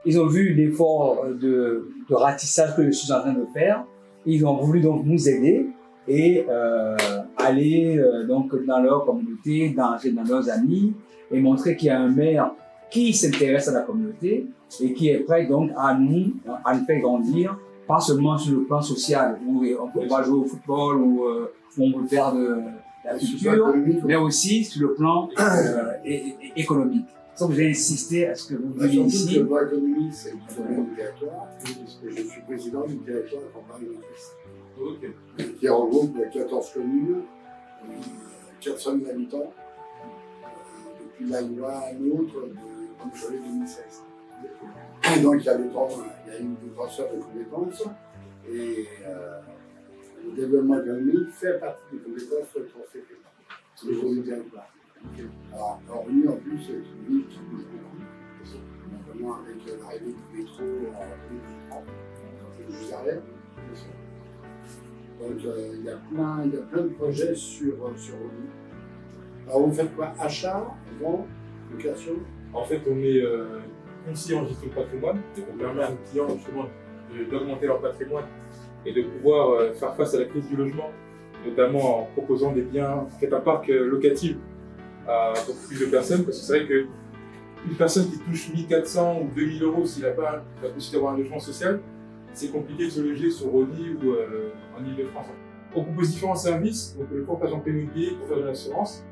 Ils ont vu l'effort de ratissage que je suis en train de faire. Ils ont voulu donc nous aider et aller donc dans leur communauté, dans leurs amis et montrer qu'il y a un maire qui s'intéresse à la communauté et qui est prêt donc à nous faire grandir, pas seulement sur le plan social où on va jouer au football ou on peut faire de la culture, mais aussi sur le plan économique. Donc j'ai insisté à ce que vous veniez ici. Le droit économique, c'est le domaine du territoire, et je suis président du territoire de campagne qui regroupe 14 communes, 400 000 habitants, depuis la loi à une autre de juillet 2016. Donc il y a une transfert de compétences et le développement économique fait partie des compétences transférées sur le territoire. Alors, Orly, en plus, c'est une ville qui bouge beaucoup, notamment avec l'arrivée du métro en 2030, quand je vous arrête. Donc, il y a plein de projets sur Orly. Alors, vous faites quoi? Achat, vente, location? En fait, on est conseiller en gestion de patrimoine, et on permet à nos clients justement d'augmenter leur patrimoine et de pouvoir faire face à la crise du logement, notamment en proposant des biens, un parc locatif à beaucoup plus de personnes, parce que c'est vrai qu'une personne qui touche 1 400 ou 2 000 euros, s'il n'a pas la possibilité d'avoir un logement social, c'est compliqué de se loger sur Orly ou en Ile-de-France. On propose différents services, donc le courtage en immobilier pour faire de l'assurance,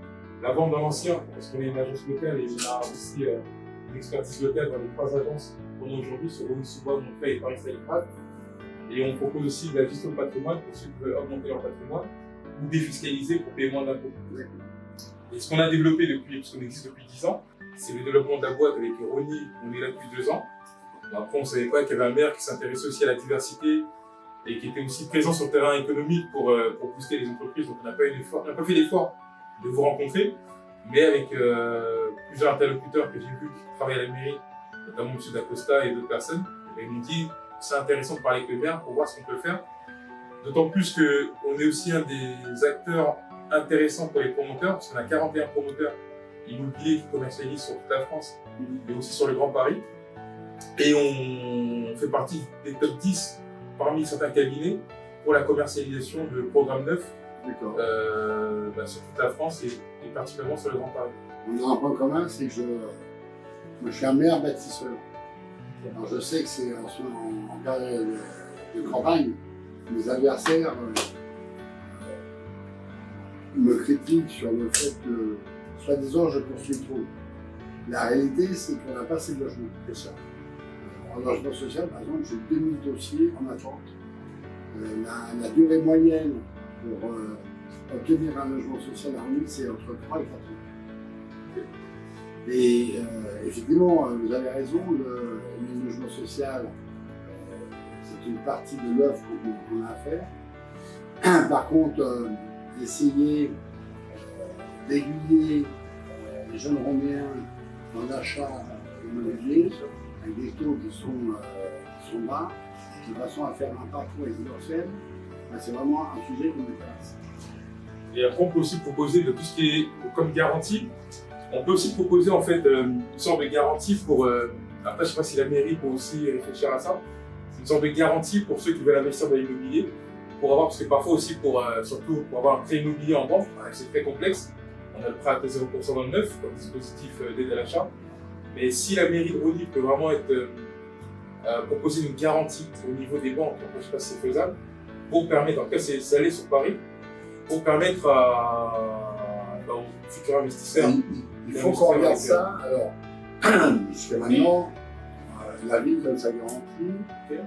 la vente dans l'ancien, parce qu'on est une agence locale et on a aussi une expertise locale dans les 3 agences qu'on a aujourd'hui sur Orly, Sous-Bois, Montreuil et Paris-Saint-Livrade. Et on propose aussi de la gestion de patrimoine pour ceux qui veulent augmenter leur patrimoine ou défiscaliser pour payer moins d'impôts. Et ce qu'on a développé depuis, parce qu'on existe depuis 10 ans, c'est le développement de la boîte avec Ronnie, on est là depuis 2 ans. Après, on ne savait pas qu'il y avait un maire qui s'intéressait aussi à la diversité et qui était aussi présent sur le terrain économique pour booster les entreprises. Donc on n'a pas fait l'effort de vous rencontrer, mais avec plusieurs interlocuteurs que j'ai vus qui travaillent à la mairie, notamment M. Dacosta et d'autres personnes, ils m'ont dit c'est intéressant de parler avec le maire pour voir ce qu'on peut faire. D'autant plus qu'on est aussi un des acteurs intéressants pour les promoteurs, parce qu'on a 41 promoteurs immobiliers qui commercialisent sur toute la France, mais aussi sur le Grand Paris. Et on fait partie des top 10 parmi certains cabinets pour la commercialisation de programmes neufs sur toute la France et particulièrement sur le Grand Paris. On a un point commun, c'est que je suis un maire bâtisseur. Alors je sais que c'est en période de campagne, mes adversaires me critiquent sur le fait que, soi-disant, je poursuis trop. La réalité, c'est qu'on n'a pas assez de logements. C'est ça. En logement social, par exemple, j'ai 2000 dossiers en attente. La durée moyenne pour obtenir un logement social à Orly, c'est entre 3 et 4 ans. Et effectivement, vous avez raison, le logement social, c'est une partie de l'œuvre qu'on a à faire. Par contre, essayer d'aiguiller les jeunes Rhôniens dans l'achat immobilier avec des taux qui sont bas, de façon à faire un parcours résidentiel, c'est vraiment un sujet qui m'intéresse. Et après, on peut aussi proposer de tout ce qui est comme garantie. On peut aussi proposer en fait une sorte de garantie pour. Après, je ne sais pas si la mairie peut aussi réfléchir à ça. C'est une sorte de garantie pour ceux qui veulent investir dans l'immobilier, pour avoir, parce que parfois aussi, surtout pour avoir un prêt immobilier en banque, c'est très complexe. On a le prêt à 0% dans le neuf comme dispositif d'aide à l'achat. Mais si la mairie de Orly peut vraiment proposer une garantie au niveau des banques, je ne sais pas si c'est faisable, pour permettre, en tout cas c'est aller sur Paris, pour permettre aux futurs investisseurs. Il faut qu'on regarde ça. Alors, jusqu'à maintenant, la ville donne sa garantie,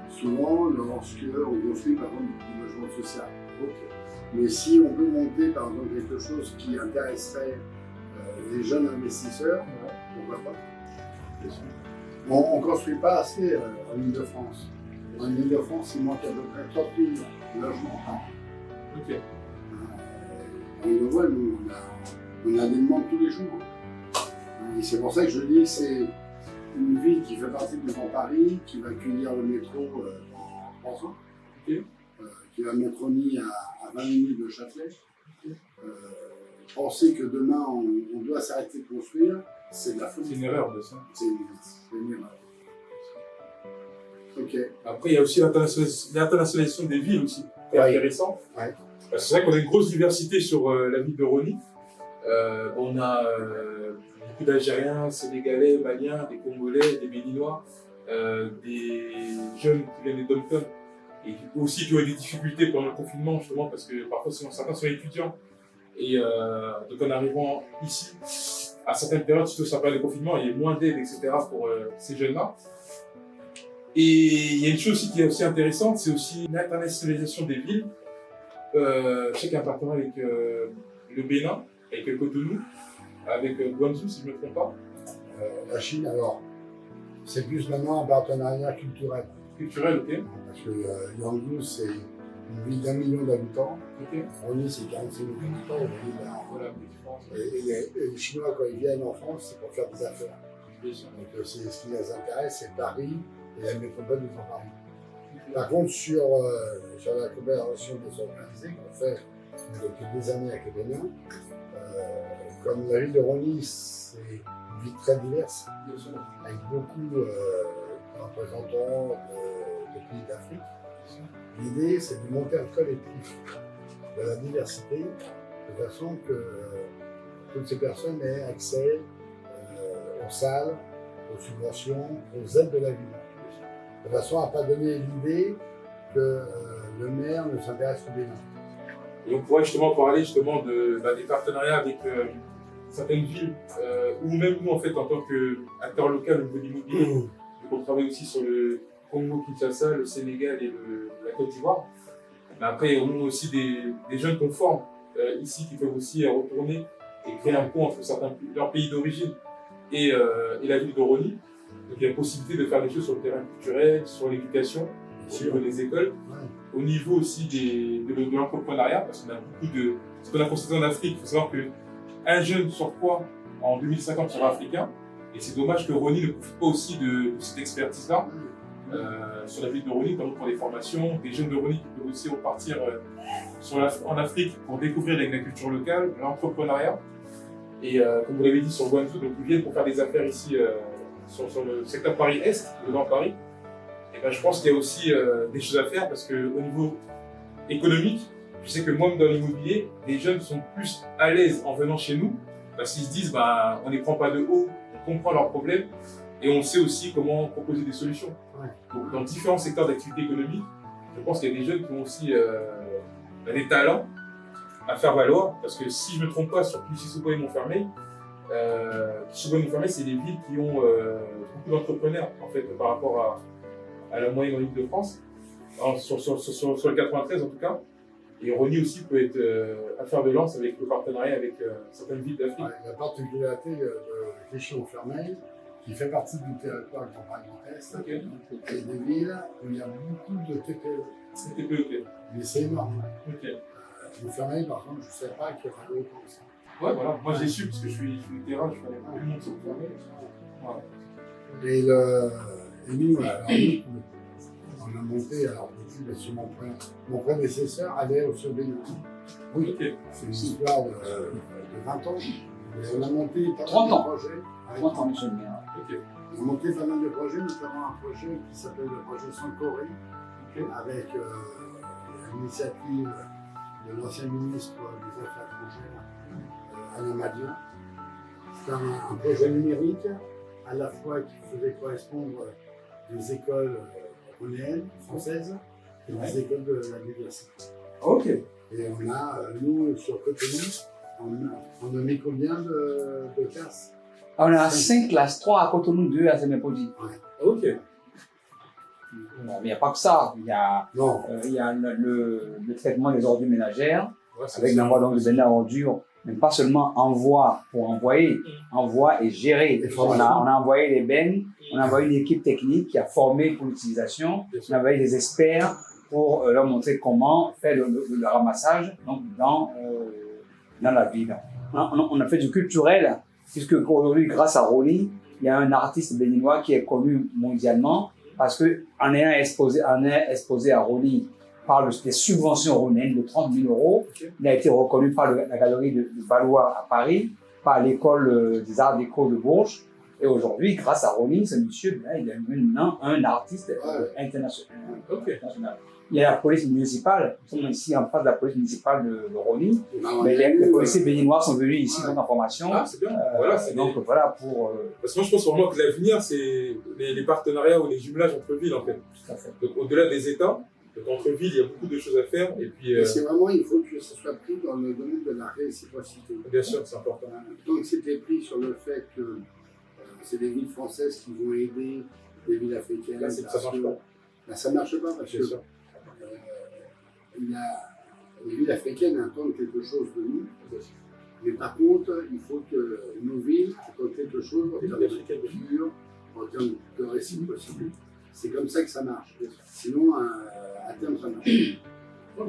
souvent lorsqu'on construit par exemple du logement social. Mais si on peut monter par exemple quelque chose qui intéresserait les jeunes investisseurs, pourquoi pas? On ne construit pas assez en Ile-de-France. En Ile-de-France, il manque à peu près 30 000 logements par an. On le voit, nous, on a des demandes tous les jours. Et c'est pour ça que je dis que c'est une ville qui fait partie du Grand Paris, qui va accueillir le métro en 3 ans, qui va mettre Orly à 20 minutes de Châtelet. Penser que demain on doit s'arrêter de construire, c'est de la folie. C'est une erreur de ça. C'est une erreur. Ok. Après, il y a aussi l'internationalisation des villes aussi, qui est intéressant. Ouais. C'est vrai qu'on a une grosse diversité sur la ville de Rony. On a beaucoup d'Algériens, Sénégalais, Maliens, des Congolais, des Béninois, des jeunes qui viennent des dom-toms et aussi qui ont eu des difficultés pendant le confinement, justement, parce que parfois certains sont étudiants. Et donc en arrivant ici, à certaines périodes, surtout sur la période de confinement, il y a moins d'aide, etc. pour ces jeunes-là. Et il y a une chose aussi qui est aussi intéressante, c'est aussi l'internationalisation des villes. Je sais qu'il y a un partenariat avec le Bénin, avec le Cotonou, avec Guangzhou, si je ne me trompe pas. La Chine, alors, c'est plus maintenant un partenariat culturel. Culturel, ok. Parce que Guangzhou, c'est une ville d'1 million d'habitants. Ok. Rony, c'est 45 000 habitants. Voilà, la différence. Et les Chinois, quand ils viennent en France, c'est pour faire des affaires. Bien sûr. Donc, ce qui les intéresse, c'est Paris et la métropole du Grand Paris. Par contre, sur la coopération désorganisée qu'on fait depuis des années avec les Bénin, comme la ville de Rony, c'est une ville très diverse, avec beaucoup de représentants de pays d'Afrique. L'idée, c'est de monter un collectif de la diversité, de façon que toutes ces personnes aient accès aux salles, aux subventions, aux aides de la ville. De façon à ne pas donner l'idée que le maire ne s'intéresse qu'au Bénin. Et on pourrait justement parler des partenariats avec certaines villes, ou même nous en fait en tant qu'acteur local au niveau de l'immobilier. Donc on travaille aussi sur le Congo-Kinshasa, le Sénégal et la Côte d'Ivoire. Mais après, on a aussi des jeunes qu'on forme ici qui peuvent aussi retourner et créer un pont entre leurs pays d'origine et la ville de Rony. Donc il y a possibilité de faire des choses sur le terrain culturel, sur l'éducation, au niveau des écoles, au niveau aussi de l'entrepreneuriat, parce qu'on a beaucoup de... Ce qu'on a constaté en Afrique, il faut savoir qu'un jeune sur trois en 2050 sera africain, et c'est dommage que Rony ne profite pas aussi de cette expertise-là sur la ville de Rony, notamment pour les formations, des jeunes de Rony qui peuvent aussi repartir en Afrique pour découvrir la culture locale, l'entrepreneuriat, et comme vous l'avez dit sur Guangzhou, donc ils viennent pour faire des affaires ici sur le secteur Paris-Est, le Grand Paris. Et ben, je pense qu'il y a aussi des choses à faire parce qu'au niveau économique, je sais que moi, dans l'immobilier, les jeunes sont plus à l'aise en venant chez nous parce qu'ils se disent on ne les prend pas de haut, on comprend leurs problèmes et on sait aussi comment proposer des solutions. Donc, dans différents secteurs d'activité économique, je pense qu'il y a des jeunes qui ont aussi des talents à faire valoir parce que si je ne me trompe pas, sur Clichy-sous-Bois et Montfermeil, c'est des villes qui ont beaucoup d'entrepreneurs en fait par rapport à la moyenne en Ile-de-France, sur le 93 en tout cas. Et Rony aussi peut être à faire de lance avec le partenariat avec certaines villes d'Afrique. La particularité de Clichy-Montfermeil, qui fait partie du territoire Grand Paris Grand Est, et des villes où il y a beaucoup de TPE. TPE, ok. Mais c'est énorme. Ok. Montfermeil, par contre, je ne sais pas qu'il y aura d'autres comme ça. Ouais, voilà. Moi, j'ai su parce que je suis du terrain, je connais beaucoup de monde sur Montfermeil. Voilà. Et nous, on a monté, alors depuis mon prédécesseur allait au Bénin. Oui, okay. C'est une histoire de 20 ans. Et on a monté pas mal de projets. 30 ans, monsieur le maire. Okay. On a monté pas mal de projets, notamment un projet qui s'appelle le projet Sankoré, avec l'initiative de l'ancien ministre des Affaires étrangères, Alain Madian. C'est un projet numérique, à la fois qui faisait correspondre des écoles rhonéennes, françaises, et des écoles de la diversité. Ok. Et on a, nous, sur Cotonou, on a mis combien de classes? On a 5 classes, 3 à Cotonou, 2 à Sénépodi. Ouais. Ok. Mais il n'y a pas que ça. Il y a le traitement des ordures ménagères, avec l'envoi de bennes à ordures, mais pas seulement envoi pour envoyer, envoi et gérer. On a envoyé les bennes, on a envoyé une équipe technique qui a formé pour l'utilisation, on a envoyé des experts pour leur montrer comment faire le ramassage donc dans la ville. On a fait du culturel, puisque aujourd'hui, grâce à Rony, il y a un artiste béninois qui est connu mondialement, parce qu'en ayant exposé à Rony par des subventions rhonéennes de 30 000 €, il a été reconnu par la galerie de Valois à Paris, par l'école des arts déco de Bourges, Et aujourd'hui, grâce à Ronnie, ce monsieur, là, il est maintenant un artiste international. Il y a la police municipale, nous sommes ici en face de la police municipale de Ronnie. Mais les policiers béninois sont venus ici pour en formation. Ah, c'est bien. Voilà, donc voilà pour. Parce que moi je pense vraiment que l'avenir, c'est les partenariats ou les jumelages entre villes en fait. Tout à fait. Donc au-delà des États, donc entre villes, il y a beaucoup de choses à faire. Et puis. C'est vraiment, il faut que ça soit pris dans le domaine de la réciprocité. Bien sûr, c'est important. Donc c'était pris sur le fait que c'est des villes françaises qui vont aider les villes africaines. Là, ça marche pas. Là, ça marche pas parce que les villes africaines attendent quelque chose de nous. Mais par contre, il faut que nos villes attendent quelque chose en termes de culture, en termes de réciprocité. C'est comme ça que ça marche. Sinon, à terme, ça marche.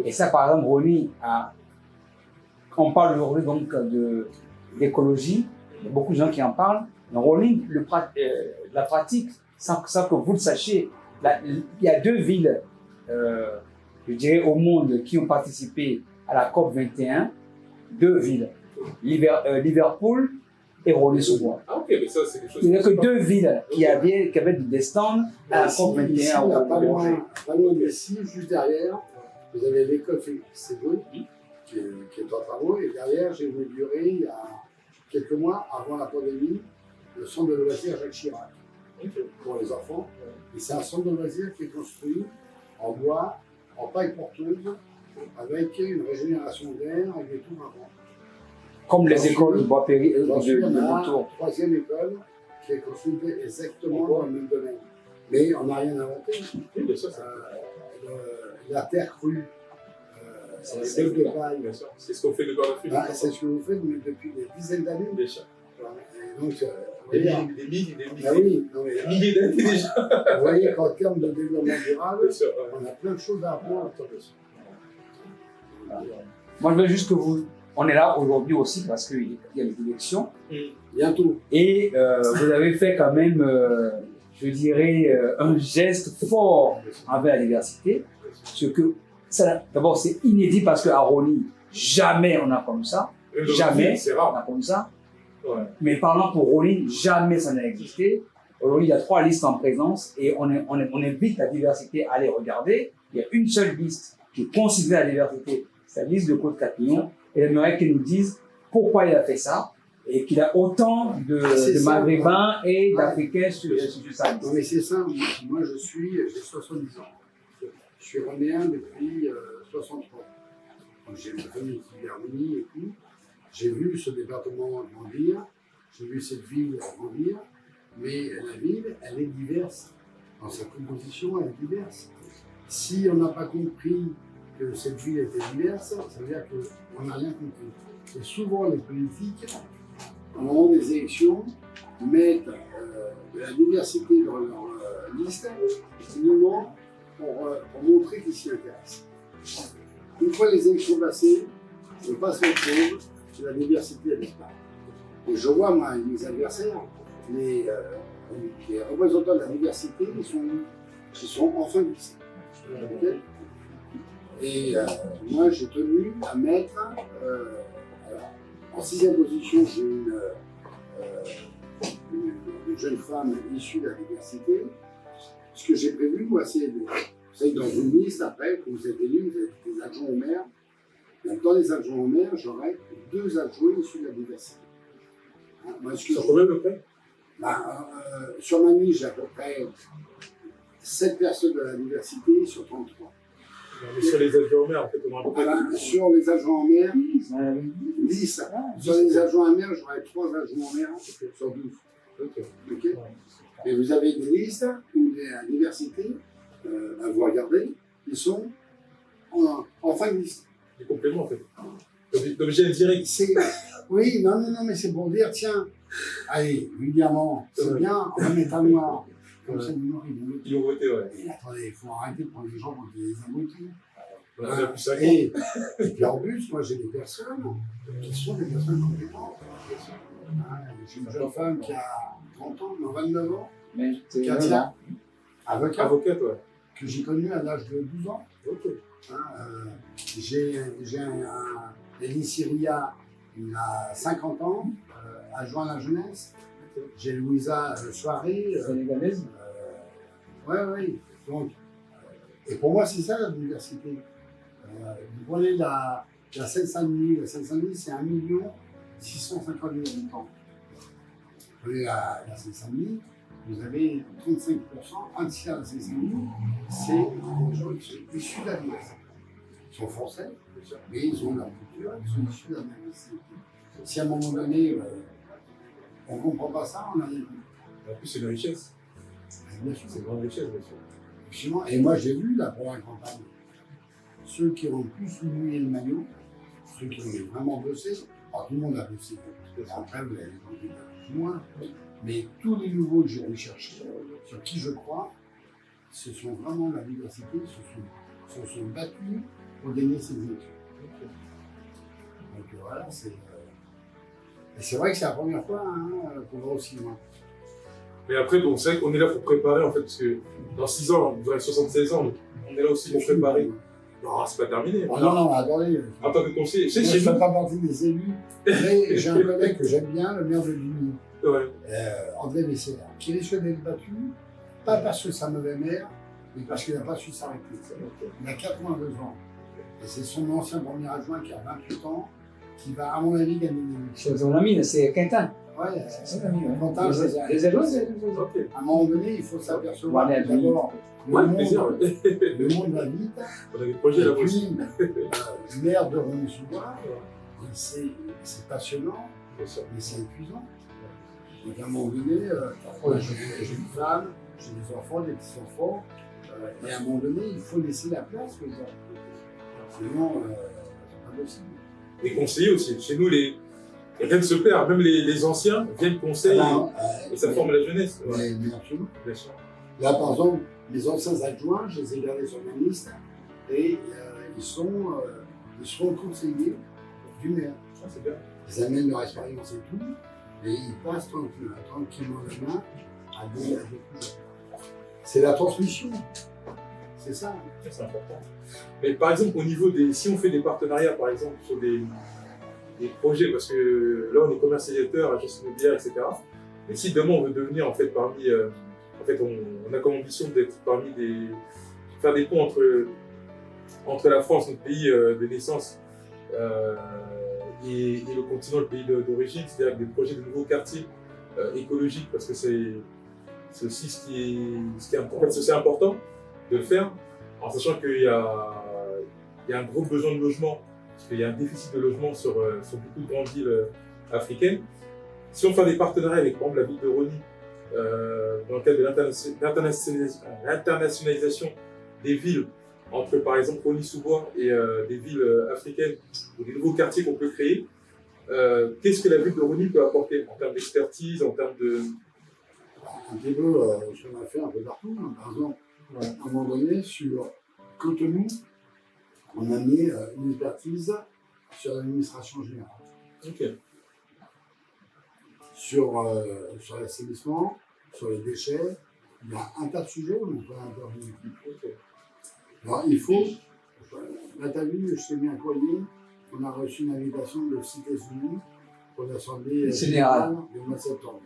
Et ça, par exemple, Ronnie, on parle aujourd'hui donc d'écologie. Il y a beaucoup de gens qui en parlent. Mais Ronnie, la pratique, sans que vous le sachiez, il y a 2 villes, je dirais, au monde qui ont participé à la COP 21. 2 villes, Liverpool et Ronnie-sous-Bois. Ah ok, mais ça c'est quelque chose. Il n'y a que 2 villes qui avaient des stands à la COP 21. Ici, pas loin d'ici, juste derrière, vous avez l'école Félix Séguin, qui est en travaux, et derrière, j'ai inauguré il y a quelques mois, avant la pandémie, le centre de loisirs Jacques Chirac, pour les enfants. Et c'est un centre de loisirs qui est construit en bois, en paille porteuse, avec une régénération d'air, avec des tours avant. Comme les écoles de Bois-Péri, de la 3e école, qui est construite exactement dans le même domaine. Mais on n'a rien inventé. La terre crue, les bœufs de paille. C'est ce qu'on fait de Nord Afrique. C'est ce que vous faites depuis des dizaines d'années. Déjà. Et donc, des milliers d'années déjà. Vous voyez qu'en termes de développement durable, on a plein de choses à apprendre. Moi, je veux juste que on est là aujourd'hui aussi parce qu'il y a les élections. Bientôt. Et vous avez fait quand même, je dirais, un geste fort envers la diversité. D'abord, c'est inédit parce qu'à Ronnie, jamais on a comme ça. Jamais on a comme ça. Ouais. Mais parlant pour Ronnie, jamais ça n'a existé. Aujourd'hui, il y a 3 listes en présence et on invite la diversité à les regarder. Il y a une seule liste qui considère la diversité, c'est la liste de Claude Capillon. Et j'aimerais qu'il nous dise pourquoi il a fait ça et qu'il a autant de Maghrébins et d'Africains sur sa liste. Non mais c'est simple, moi j'ai 70 ans. Je suis rhonéen depuis 63. Donc j'ai ma famille qui vit à Ronnie et tout. J'ai vu ce département grandir, j'ai vu cette ville grandir, mais la ville, elle est diverse. Dans sa composition, elle est diverse. Si on n'a pas compris que cette ville était diverse, ça veut dire qu'on n'a rien compris. Et souvent, les politiques, au moment des élections, mettent de la diversité dans leur liste, uniquement pour montrer qu'ils s'y intéressent. Une fois les élections passées, on passe autre chose, la diversité a disparu. Et je vois, moi, mes adversaires, les représentants de la diversité, ils sont en fin de liste. Okay. Et moi, j'ai tenu à mettre, en 6e position, j'ai une jeune femme issue de la diversité. Ce que j'ai prévu, moi, c'est dans une liste, après, quand vous êtes élu, vous êtes des adjoints au maire. Dans les adjoints au maire, j'aurai 2 adjoints issus de la diversité. Sur combien de près sur ma liste, j'ai à peu près 7 personnes de la diversité sur 33. Mais sur les adjoints au maire, en fait, on a sur les adjoints au maire, 10. Sur les adjoints au maire, j'aurai 3 adjoints au maire sur 12. Okay. Et vous avez des listes où la diversité, vous regardez, ils sont en fin de liste. Des compléments, en fait. D'objet direct. Oui, non, mais c'est pour dire, tiens, allez, vulgairement, c'est bien, on va mettre un noir. Comme ça, ils ont voté, ouais. Et attendez, il faut arrêter de prendre les gens pour des abrutis. Et puis en plus, moi j'ai des personnes qui sont des personnes compétentes. J'ai une jeune femme qui a 30 ans, non, 29 ans, Katia, avocate, ouais. Que j'ai connue à l'âge de 12 ans. Okay. J'ai Elie Syria, il a 50 ans, adjoint à la jeunesse. J'ai Louisa Soirée. Sénégalaise. Ouais. Donc, et pour moi, c'est ça la diversité. Vous prenez la Seine-Saint-Denis. La Seine-Saint-Denis, c'est 1 650 000 habitants. Vous prenez la Seine-Saint-Denis, vous avez 35%, un tiers de la Seine-Saint-Denis, c'est des gens qui sont issus de la diversité. Ils sont français, mais ils ont leur culture, ils sont issus de la diversité. Si à un moment donné, on ne comprend pas ça, on a rien compris. En plus, c'est une richesse. Bien sûr. C'est une grande richesse, bien sûr. Effectivement. Et moi, j'ai vu la première campagne. Ceux qui ont le plus mouillé le maillot, ceux qui ont vraiment bossé, alors tout le monde a bossé. Après, vous avez compris plus ou moins. Mais tous les nouveaux que j'ai recherchés, sur qui je crois, ce sont vraiment la diversité, se sont battus pour gagner ces élections. Donc voilà, c'est. Et c'est vrai que c'est la première fois qu'on va aussi loin. Mais après, bon, c'est vrai qu'on est là pour préparer, en fait, parce que dans 6 ans, vous aurez 76 ans, donc on est là aussi pour préparer. Non, c'est pas terminé. Non, attendez. En tant que conseiller, Je ne fais pas partie des élus, mais j'ai un collègue que j'aime bien, le maire de Ligny, André Messer, qui risque d'être battu, pas parce que c'est un mauvais maire, mais parce qu'il n'a pas su s'arrêter. Il a 82 ans. Et c'est son ancien premier adjoint qui a 28 ans, qui va, à mon avis, gagner l'élection. C'est son ami, c'est Quentin. Ouais, C'est son ami. Quentin, Les éloges, à un moment donné, il faut s'apercevoir que d'abord, le monde va vite. On a des projets là-bas Et aussi. puis, le maire de René-sous-Bois, c'est passionnant, mais c'est épuisant. Donc à un moment donné, j'ai une femme, j'ai des enfants, des petits-enfants, et à un moment donné, il faut laisser la place aux gens. Sinon, c'est pas possible. Les conseillers aussi. Chez nous, rien ne se perd. Même les anciens viennent conseiller et ça forme la jeunesse. Mais absolument. Bien sûr. Là, par exemple, les anciens adjoints, je les ai gardés sur ma liste, et ils seront conseillers du maire. Ah, c'est bien. Ils amènent leur expérience et tout, et ils passent tranquillement la main à des gens. C'est la transmission. C'est ça. C'est important. Mais par exemple, au niveau si on fait des partenariats, par exemple, sur des projets, parce que là, on est commercialisateur, agence immobilière, etc. Mais si demain, on veut devenir, en fait, on a comme ambition d'être faire des ponts entre la France, notre pays de naissance, et le continent, le pays d'origine, c'est-à-dire avec des projets de nouveaux quartiers écologiques, parce que c'est aussi ce qui est important. En fait, c'est important de le faire, en sachant qu'il y a un gros besoin de logement, parce qu'il y a un déficit de logement sur beaucoup de grandes villes africaines. Si on fait des partenariats avec, par exemple, la ville de Rony, dans le cadre de l'internationalisation des villes, entre par exemple Rony-sous-Bois et des villes africaines, ou des nouveaux quartiers qu'on peut créer, qu'est-ce que la ville de Rony peut apporter en termes d'expertise, en termes de... Un petit peu, ce qu'on a fait un peu partout. Par exemple, à un moment donné, sur Cotonou, on a mis une expertise sur l'administration générale. Ok. Sur l'assainissement, sur les déchets, il y a un tas de sujets où on peut intervenir. Okay. Alors, il faut, là t'as vu, je t'ai mis un courrier, on a reçu une invitation de Cités Unies pour l'Assemblée générale du mois de septembre.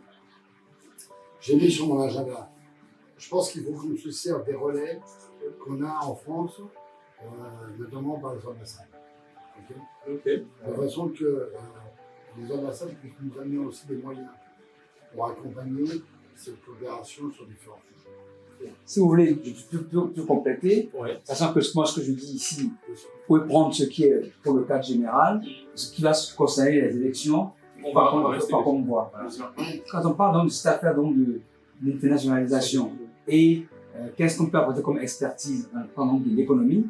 J'ai mis sur mon agenda. Je pense qu'il faut qu'on se serve des relais qu'on a en France, notamment par les ambassades. Okay. De façon que les ambassades puissent nous amener aussi des moyens pour accompagner cette coopération sur différents sujets. Si vous voulez plus compléter, sachant que moi, ce que je dis ici, vous pouvez prendre ce qui est pour le cadre général, ce qui va concerner les élections, par contre on voit. Quand on parle donc de cette affaire donc de l'internationalisation et qu'est-ce qu'on peut apporter comme expertise dans de l'économie,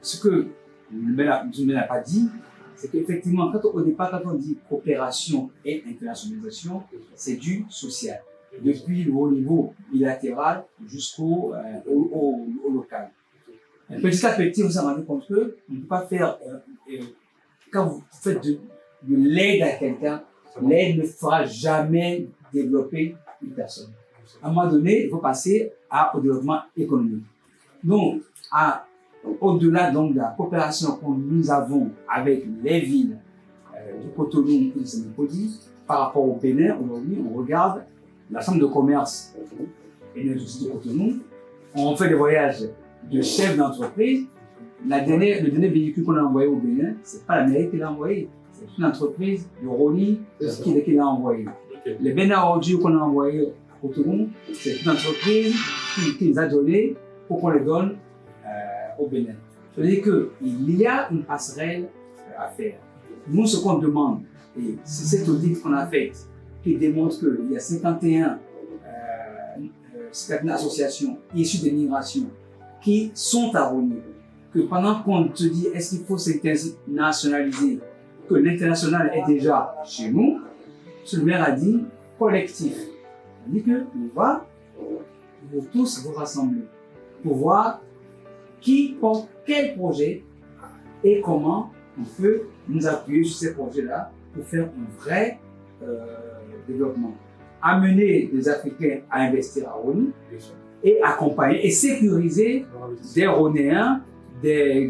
ce que le maire n'a pas dit, c'est qu'effectivement, au départ, quand on dit coopération et internationalisation, c'est du social, depuis le haut niveau bilatéral jusqu'au au local. Petit à petit, vous vous rendez compte qu'on ne peut pas faire, quand vous faites de l'aide à quelqu'un, l'aide ne fera jamais développer une personne. À un moment donné, il faut passer au développement économique. Donc, au-delà donc de la coopération que nous avons avec les villes de Cotonou et de Saint-Podi, par rapport au Bénin, aujourd'hui, on regarde la Chambre de commerce et l'industrie de Cotonou. On fait des voyages de chefs d'entreprise. Le dernier véhicule qu'on a envoyé au Bénin, c'est pas l'Amérique qui l'a envoyé, c'est une entreprise de Roni qui l'a envoyé. Ok. Les Bénin Audio qu'on a envoyé à Cotonou, c'est une entreprise qui les a donnés pour qu'on les donne au Bénin. C'est-à-dire qu'il y a une passerelle à faire. Nous, ce qu'on demande, et c'est cette audit qu'on a faite, qui démontre qu'il y a 51 associations issues des migrations qui sont à Roni, que pendant qu'on te dit est-ce qu'il faut s'internationaliser, que l'international est déjà chez nous, ce maire a dit collectif. Il dit que vous tous vous rassembler pour voir qui porte quel projet et comment on peut nous appuyer sur ces projets-là pour faire un vrai développement. Amener les Africains à investir à Roni et accompagner et sécuriser des Ronéens, des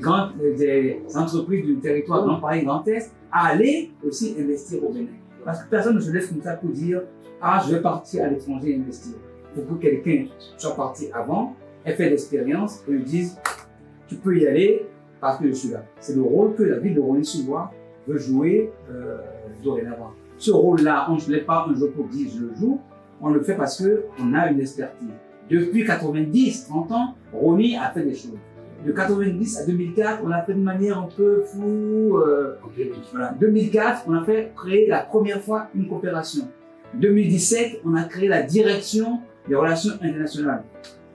entreprises du territoire Grand Paris, Grand Est, à aller aussi investir au Bénin. Parce que personne ne se laisse comme ça pour dire « Ah, je vais partir à l'étranger investir ». Il faut que quelqu'un soit parti avant, ait fait l'expérience et lui dise « Tu peux y aller parce que je suis là ». C'est le rôle que la ville de Rony-sous-Bois veut jouer dorénavant. Ce rôle-là, on ne l'est pas un jour pour dire je le joue, on le fait parce qu'on a une expertise. Depuis 90, 30 ans, Rony a fait des choses. De 90 à 2004, on l'a fait de manière un peu fou. Voilà. 2004, on a créé la première fois une coopération. 2017, on a créé la direction des relations internationales.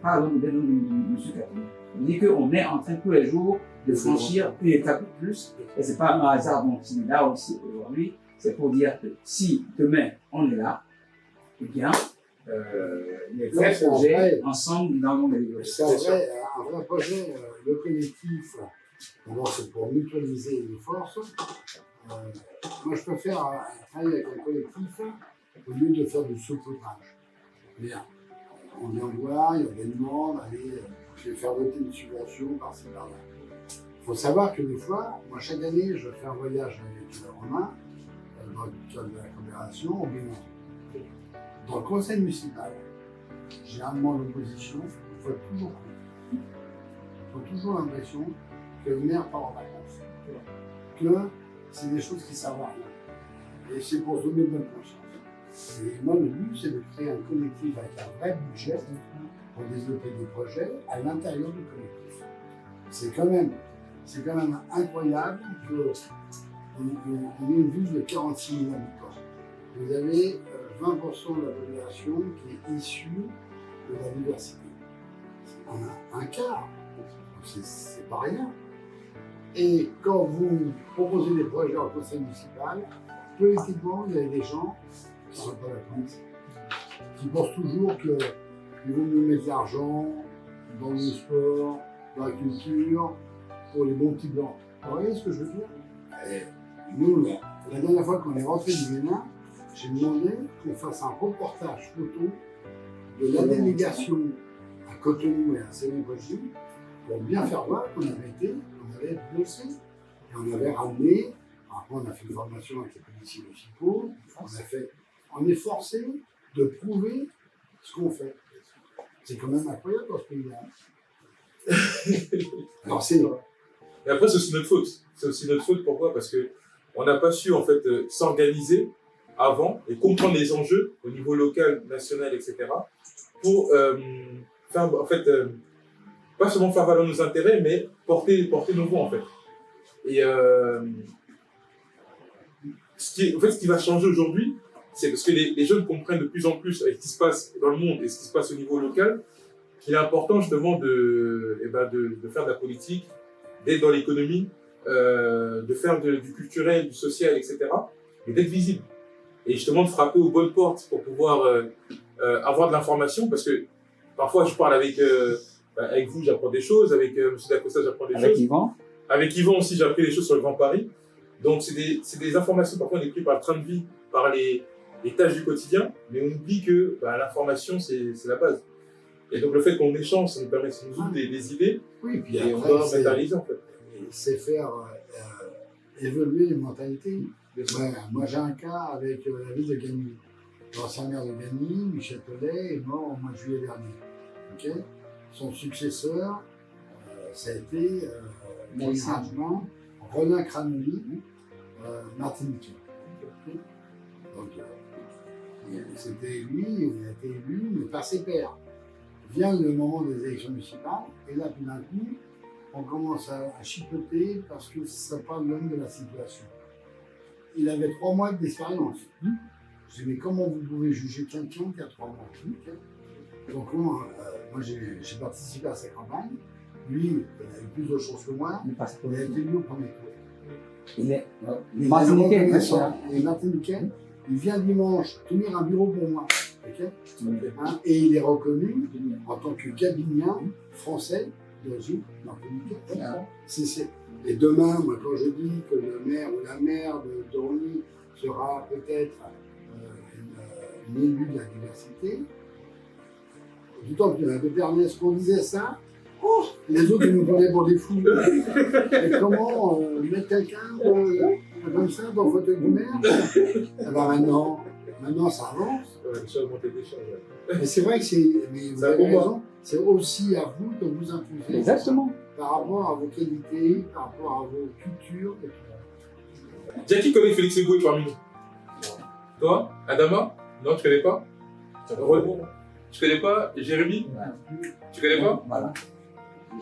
Pardon, le nom de M. Katou. On dit qu'on est en train tous les jours de franchir une étape de plus. Et ce n'est pas un hasard, donc si on est là aussi aujourd'hui, c'est pour dire que si demain on est là, eh bien, les vrais projets ensemble dans le monde de C'est un vrai projet. Le collectif, d'abord c'est pour mutualiser les forces. Moi je préfère travailler avec un collectif au lieu de faire du saupoudrage. On vient voir, il y a des demandes, allez, je vais faire voter une subvention par-ci par-là. Il faut savoir que des fois, moi chaque année je fais un voyage avec Romain, dans le cadre de la coopération au Bénin. Dans le conseil municipal, généralement l'opposition vote toujours contre. Ils ont toujours l'impression que le maire part en vacances, que c'est des choses qui servent à rien. Et c'est pour se donner bonne conscience. Et moi, le but, c'est de créer un collectif avec un vrai budget pour développer des projets à l'intérieur du collectif. C'est quand même incroyable qu'on ait une ville de 46 000 habitants. Vous avez 20% de la population qui est issue de la diversité. On a un quart, c'est pas rien. Et quand vous proposez des projets en conseil municipal, politiquement, il y a des gens qui ne sont pas d'accord, qui pensent toujours qu'ils vont nous mettre de l'argent dans le sport, dans la culture, pour les bons petits blancs. Vous voyez ce que je veux dire? Nous, la dernière fois qu'on est rentré du Bénin, j'ai demandé qu'on fasse un reportage photo de la délégation à Cotonou et à Sénégal pour bien faire voir qu'on avait été, on avait bossé, et on avait ramené, après on a fait une formation avec les policiers municipaux, on est forcé de prouver ce qu'on fait. C'est quand même incroyable dans ce pays-là. Alors c'est... Et après, c'est aussi notre faute. C'est aussi notre faute, pourquoi? Parce qu'on n'a pas su en fait s'organiser avant et comprendre les enjeux au niveau local, national, etc. pour faire, en fait, pas seulement faire valoir nos intérêts, mais porter nos voix, en fait. Et ce qui va changer aujourd'hui, c'est parce que les jeunes comprennent de plus en plus avec ce qui se passe dans le monde et ce qui se passe au niveau local, qu'il est important justement de faire de la politique, d'être dans l'économie, de faire du culturel, du social, etc. et d'être visible. Et justement de frapper aux bonnes portes pour pouvoir avoir de l'information, parce que parfois je parle avec vous, j'apprends des choses, avec M. Dacosta, j'apprends des choses. Avec Yvan. Avec Yvan aussi, j'ai appris des choses sur le Grand Paris. Donc c'est des informations parfois on est pris par le train de vie, par les tâches du quotidien, mais on oublie que l'information c'est la base. Et donc le fait qu'on échange, ça nous permet de nous ouvrir des idées, oui, et on doit matérialiser en fait. C'est faire évoluer les mentalités. Ouais, moi j'ai un cas avec la ville de Gagny. L'ancien maire de Gagny, Michel Pellet, est mort au mois de juillet dernier. Okay, son successeur, ça a été étrangement Ronan Cranoli, martiniquais. Okay. Donc, c'était lui, il a été élu, mais par ses pairs. Vient le moment des élections municipales, et là, tout d'un coup, on commence à chipoter parce que ça parle l'homme de la situation. Il avait 3 mois d'expérience. Je dis, mais comment vous pouvez juger quelqu'un qui a 3 mois? Donc, moi, j'ai participé à sa campagne. Lui, il a eu plus de choses que moi. Il a été élu au premier tour. Il est martiniquais. Il est martiniquais. Il vient dimanche tenir un bureau pour moi. Okay, hein, et il est reconnu en tant que gabinien français d'origine martiniquais. Et demain, moi, quand je dis que le maire ou la maire de Dorny sera peut-être une élue de la diversité, du temps que de Bernès qu'on disait ça, les autres ils nous prenaient pour des fous. Et comment mettre quelqu'un comme ça dans le fauteuil du maire? Alors maintenant ça avance. Mais c'est vrai que vous avez raison, c'est aussi à vous de vous imposer. Exactement. Par rapport à vos qualités, par rapport à vos cultures. Et tout. Jackie connaît Félix Eboué parmi nous. Toi, Adama? Non, tu connais pas? Tu connais pas Jérémy? Tu connais pas? Voilà.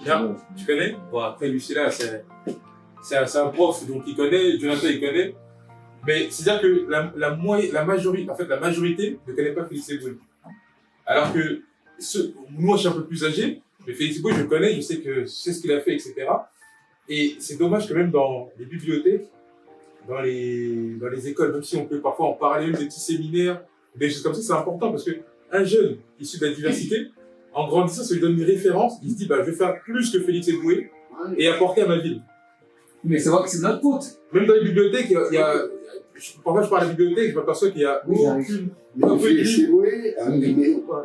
Bien, tu connais? Bon, après, Lucilla, c'est un prof, donc il connaît, Jonathan, il connaît. Mais c'est-à-dire que la majorité ne connaît pas Félix Eboué. Alors que moi, je suis un peu plus âgé, mais Félix Eboué, je le connais, je sais ce qu'il a fait, etc. Et c'est dommage que même dans les bibliothèques, dans les écoles, même si on peut parfois en parler, des petits séminaires, des choses comme ça, c'est important parce qu'un jeune issu de la diversité, en grandissant, ça lui donne une référence, il se dit, je vais faire plus que Félix Eboué et apporter à ma ville. Mais c'est vrai que c'est notre faute. Même dans les bibliothèques, parfois je parle à la bibliothèque, je m'aperçois qu'il y a aucune... Mais Félix Eboué,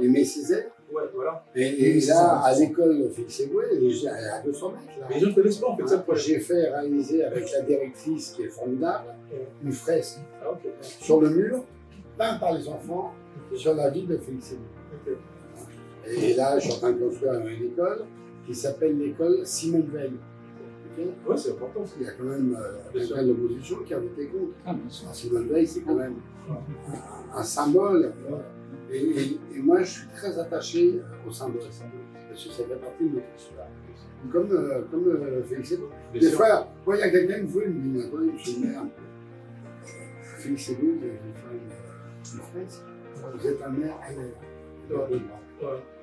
aimait Césaire. Ouais, voilà. Et là, à l'école de Félix Eboué, il y a 200 mètres. Là. Mais les gens ne connaissent pas, en fait, ça le problème. J'ai fait réaliser avec la directrice, qui est formidable, une fresque sur le mur, peinte par les enfants, sur la ville de Félix Eboué. Et là, je suis en train de construire une école qui s'appelle l'école Simone Veil. Ouais, c'est important. Il y a quand même l'opposition qui a voté contre. Simone Veil, c'est quand même un symbole. Et moi, je suis très attaché au symbole. Parce que ça fait partie de notre histoire. Comme Félix Eboué. Des fois, il y a quelqu'un qui me dit, attendez, monsieur le maire, Félix Eboué, vous avez fait une fresque. Vous êtes un maire ailleurs.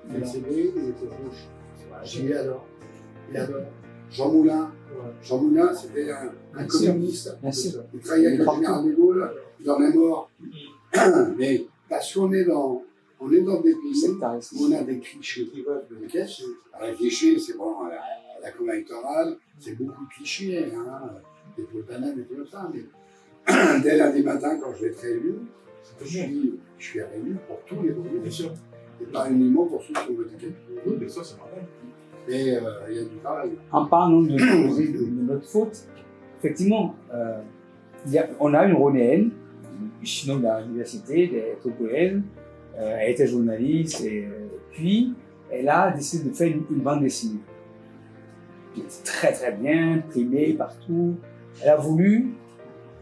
Félix Eboué, il était rouge. J'ai dit alors. Et alors Jean Moulin. Jean Moulin, c'était un communiste. Il travaillait avec le général de Gaulle. Il en est mort. Mais parce qu'on est dans des pays où on a des clichés. Alors, les clichés, c'est bon, la campagne électorale, c'est beaucoup de clichés, des pots de banane et tout ça. Mais dès lundi matin, quand je vais être réélu, je suis réélu pour tous les votes. Et pas uniquement pour ceux qui ont voté quelqu'un. Oui, mais ça, c'est normal. Mais il y a du travail. En parlant de notre faute, effectivement, on a une Ronéenne, sinon de l'université, des Togoël, elle était journaliste, et puis elle a décidé de faire une bande dessinée. Qui était très très bien, primée partout. Elle a voulu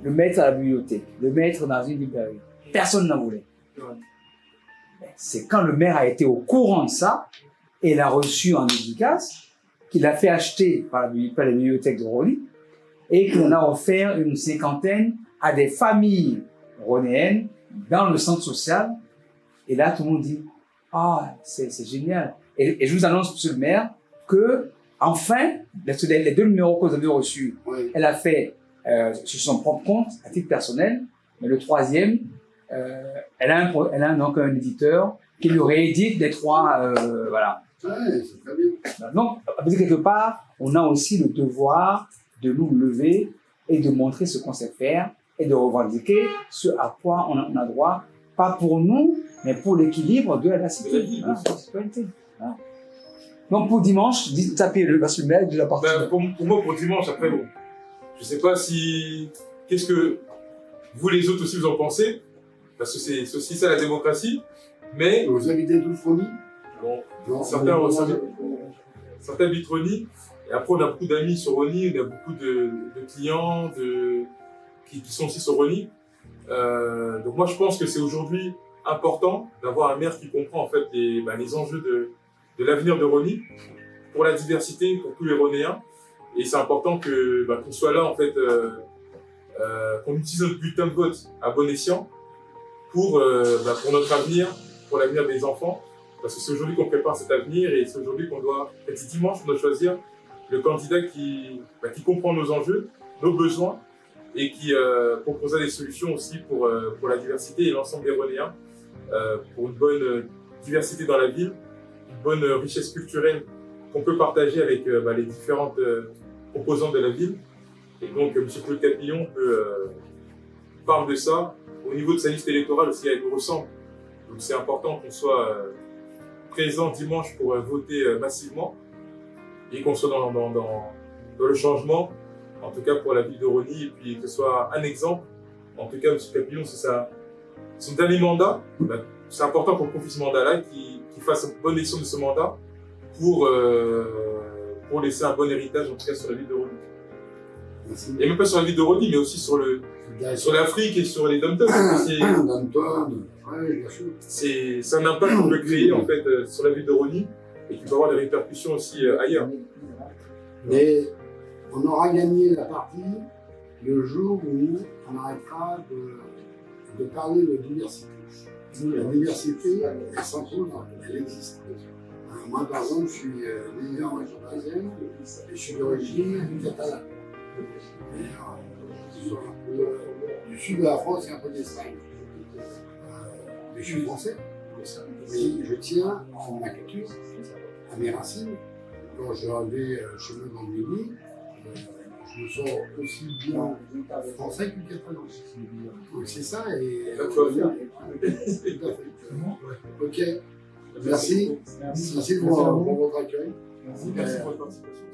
le mettre à la bibliothèque, le mettre dans une librairie. Personne n'en voulait. C'est quand le maire a été au courant de ça, et l'a reçu en dédicace, qu'il a fait acheter par la bibliothèque de Rony, et qu'on a offert une 50aine à des familles ronéennes dans le centre social. Et là, tout le monde dit, c'est génial. Et je vous annonce, monsieur le maire, que, enfin, les 2 numéros que vous avez reçus, elle a fait sur son propre compte, à titre personnel, mais le 3e, elle a donc un éditeur qui lui réédite les 3, voilà. Ouais, c'est très bien. Donc, quelque part, on a aussi le devoir de nous lever et de montrer ce qu'on sait faire et de revendiquer ce à quoi on a droit, pas pour nous, mais pour l'équilibre de la citoyenneté. Donc, pour dimanche, tapez le mail de la partie. Pour moi, pour dimanche, après, bon, je sais pas si. vous les autres aussi vous en pensez, parce que c'est aussi ça la démocratie. Mais Vous habitez tous Rony? bon, Non, certains habitent Rony, et après on a beaucoup d'amis sur Rony, on a beaucoup de clients qui sont aussi sur Rony. Donc moi je pense que c'est aujourd'hui important d'avoir un maire qui comprend en fait les enjeux de l'avenir de Rony, pour la diversité, pour tous les Rhonéens. Et c'est important qu'on soit là en fait, qu'on utilise notre bulletin de vote à bon escient pour notre avenir, pour l'avenir des enfants. Parce que c'est aujourd'hui qu'on prépare cet avenir et c'est aujourd'hui qu'on doit, c'est dimanche, on doit choisir le candidat qui comprend nos enjeux, nos besoins et qui proposera des solutions aussi pour la diversité et l'ensemble des Rhonéens, pour une bonne diversité dans la ville, une bonne richesse culturelle qu'on peut partager avec les différentes composantes de la ville. Et donc, M. Claude Capillon parle de ça. Au niveau de sa liste électorale aussi, elle nous ressemble. Donc c'est important qu'on soit présent dimanche pour voter massivement et qu'on soit dans le changement, en tout cas pour la ville de Rony, et puis que ce soit un exemple. En tout cas, M. Capillon, c'est son dernier mandat. C'est important qu'on confie ce mandat-là, qu'il fasse une bonne élection de ce mandat pour laisser un bon héritage, en tout cas sur la ville de Rony. Merci. Et même pas sur la ville de Rony, mais aussi sur l'Afrique et sur les dom-toms. Ouais, bien sûr. C'est un impact qu'on peut créer en fait sur la ville de Rony et qui peut avoir des répercussions aussi ailleurs. Mais on aura gagné la partie le jour où on arrêtera de parler de diversité. La diversité, elle s'impose, elle existe. Moi, par exemple, je suis né en région parisienne et je suis d'origine catalane. Du sud de la France et un peu d'Espagne. Mais je suis français. Mais je tiens à ma culture, à mes racines. Quand je vais chez moi dans le midi, je me sens aussi bien français que catalan. Donc c'est ça et. Ça, tu vas faire. Tout à fait. Ok. Merci. Merci pour votre accueil. Merci pour votre participation.